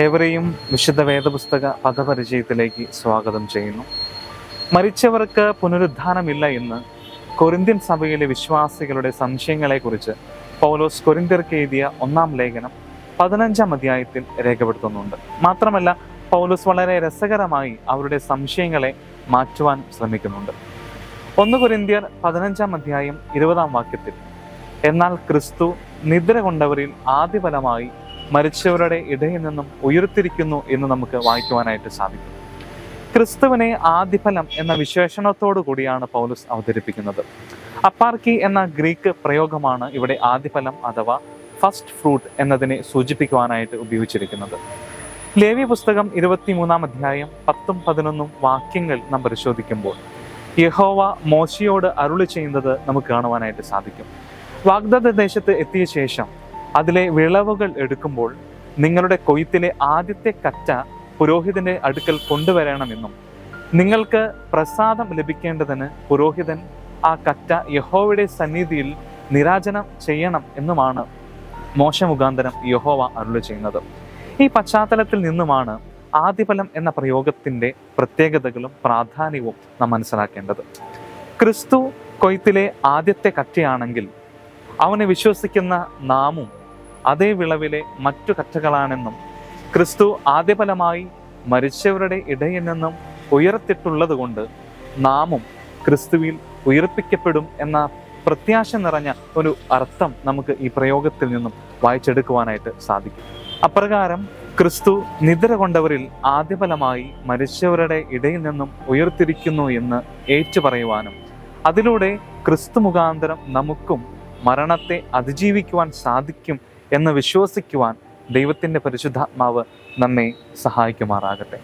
ഏവരെയും വിശുദ്ധ വേദപുസ്തക പദപരിചയത്തിലേക്ക് സ്വാഗതം ചെയ്യുന്നു. മരിച്ചവർക്ക് പുനരുദ്ധാനമില്ല എന്ന് കൊരിന്ത്യൻ സഭയിലെ വിശ്വാസികളുടെ സംശയങ്ങളെക്കുറിച്ച് പൗലോസ് കൊരിന്ത്യർക്ക് എഴുതിയ 1-ാം ലേഖനം 15-ാം അധ്യായത്തിൽ രേഖപ്പെടുത്തുന്നുണ്ട്. മാത്രമല്ല, പൗലോസ് വളരെ രസകരമായി അവരുടെ സംശയങ്ങളെ മാറ്റുവാൻ ശ്രമിക്കുന്നുണ്ട്. 1 കൊരിന്ത്യർ 15-ാം അധ്യായം 20-ാം വാക്യത്തിൽ, എന്നാൽ ക്രിസ്തു നിദ്ര കൊണ്ടവരിൽ ആദ്യഫലമായി മരിച്ചവരുടെ ഇടയിൽ നിന്നും ഉയർത്തിരിക്കുന്നു എന്ന് നമുക്ക് വായിക്കുവാനായിട്ട് സാധിക്കും. ക്രിസ്തുവിനെ ആദ്യഫലം എന്ന വിശേഷണത്തോടു കൂടിയാണ് പൗലോസ് അവതരിപ്പിക്കുന്നത്. അപ്പാർക്കി എന്ന ഗ്രീക്ക് പ്രയോഗമാണ് ഇവിടെ ആദ്യഫലം അഥവാ ഫസ്റ്റ് ഫ്രൂട്ട് എന്നതിനെ സൂചിപ്പിക്കുവാനായിട്ട് ഉപയോഗിച്ചിരിക്കുന്നത്. ലേവ്യ പുസ്തകം 23-ാം അധ്യായം 10-11 വാക്യങ്ങൾ നാം പരിശോധിക്കുമ്പോൾ യഹോവ മോശയോട് അരുളി ചെയ്യുന്നത് നമുക്ക് കാണുവാനായിട്ട് സാധിക്കും. വാഗ്ദത്ത ദേശത്ത് എത്തിയ ശേഷം അതിലെ വിളവുകൾ എടുക്കുമ്പോൾ നിങ്ങളുടെ കൊയ്ത്തിലെ ആദ്യത്തെ കറ്റ പുരോഹിതന്റെ അടുക്കൽ കൊണ്ടുവരണമെന്നും നിങ്ങൾക്ക് പ്രസാദം ലഭിക്കേണ്ടതിന് പുരോഹിതൻ ആ കറ്റ യഹോവയുടെ സന്നിധിയിൽ നിരാജനം ചെയ്യണം എന്നുമാണ് മോശ മുഖാന്തരം യഹോവ അരുളി ചെയ്യുന്നത്. ഈ പശ്ചാത്തലത്തിൽ നിന്നുമാണ് ആദ്യഫലം എന്ന പ്രയോഗത്തിന്റെ പ്രത്യേകതകളും പ്രാധാന്യവും നാം മനസ്സിലാക്കേണ്ടത്. ക്രിസ്തു കൊയ്ത്തിലെ ആദ്യത്തെ കറ്റയാണെങ്കിൽ അവനെ വിശ്വസിക്കുന്ന നാമും അതേ വിളവിലെ മറ്റു കറ്റകളാണെന്നും ക്രിസ്തു ആദ്യഫലമായി മരിച്ചവരുടെ ഇടയിൽ നിന്നും ഉയർത്തിട്ടുള്ളത് കൊണ്ട് നാമും ക്രിസ്തുവിൽ ഉയർപ്പിക്കപ്പെടും എന്ന പ്രത്യാശ നിറഞ്ഞ ഒരു അർത്ഥം നമുക്ക് ഈ പ്രയോഗത്തിൽ നിന്നും വായിച്ചെടുക്കുവാനായിട്ട് സാധിക്കും. അപ്രകാരം ക്രിസ്തു നിദ്ര കൊണ്ടവരിൽ ആദ്യഫലമായി മരിച്ചവരുടെ ഇടയിൽ നിന്നും ഉയർത്തിരിക്കുന്നു എന്ന് ഏറ്റുപറയുവാനും അതിലൂടെ ക്രിസ്തു മുഖാന്തരം നമുക്കും മരണത്തെ അതിജീവിക്കുവാൻ സാധിക്കും എന്ന് വിശ്വസിക്കുവാൻ ദൈവത്തിൻ്റെ പരിശുദ്ധാത്മാവ് നമ്മെ സഹായിക്കുമാറാകട്ടെ.